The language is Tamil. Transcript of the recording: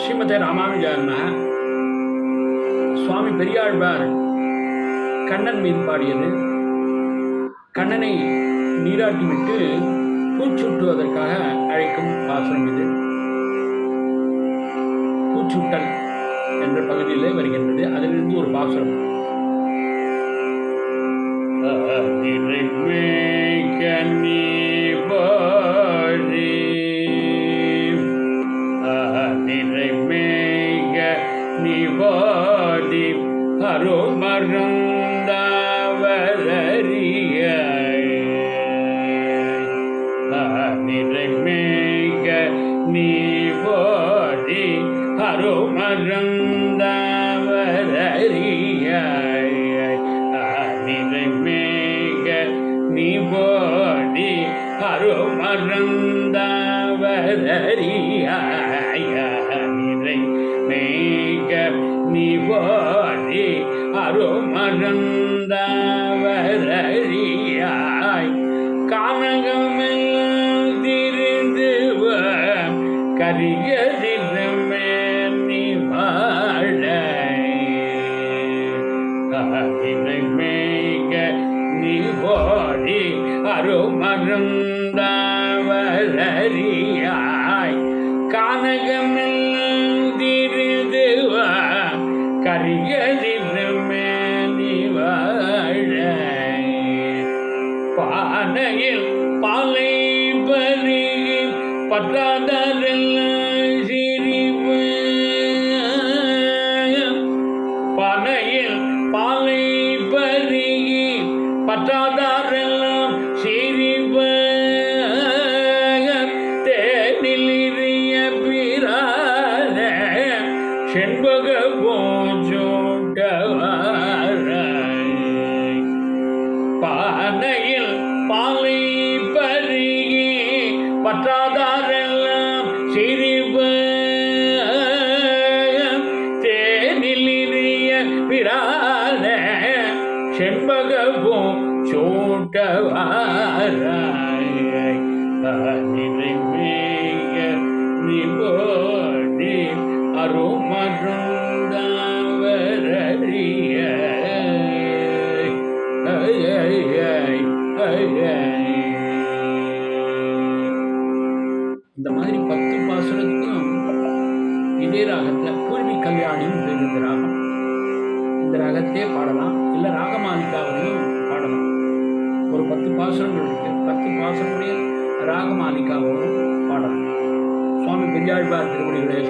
ஸ்ரீமதே ராமானுஜாய நமஹ. சுவாமி பெரியாழ்வார் கண்ணன் மீது பாடியது. கண்ணனை நீராட்டிவிட்டு பூச்சூட்டுவதற்காக அழைக்கும் பாசுரம் இது. பூச்சூட்டல் என்ற பகுதியிலே வருகின்றது. அதிலிருந்து ஒரு பாசுரம். நிவாடி அருமருந்தவரிய நிறைமேக நிவாடி அருமருந்தவரிய நிறைமேக நிவாடி அருமருந்தவரிய மேக நிவாடி அருமருந்தவரியாய் கானகமெல்லாம் திரிந்து கரியதிரமே நிவாழ மேக நிவாடி அருமருந்தவரியாய் கானகமெல்லாம் திரிந்து கரியதிரமே நிவாழ பானையில் பாலை பருகி பற்றாதரெல்லாம் சிரிப்பு பானையில் பாலை பருகி பற்றாதரெல்லாம் சிரிப்பு தேனிலிரிய பிரான செண்பக பானையில் பாலை பருகி பற்றாதாரெல்லாம் சிரிவ தேனிலிரிய பிரான செண்பகவும் சூட்டவாராய் நிறைவேக நிபோடி அருமருந்தவரிய இந்த மாதிரி 10 பாசுரத்தையும் இதே ராகத்தில் பூர்வி கல்யாணின்னு இந்த ராகம். இந்த ராகத்தையே பாடலாம், இல்லை ராகமாலிகாவிலையும் பாடலாம். ஒரு 10 பாசுரங்கள் இருக்கு. 10 பாசுரங்களுடைய ராகமாலிகாவும் பாடலாம். சுவாமி பெரியாழ்வார் திருவடிகளே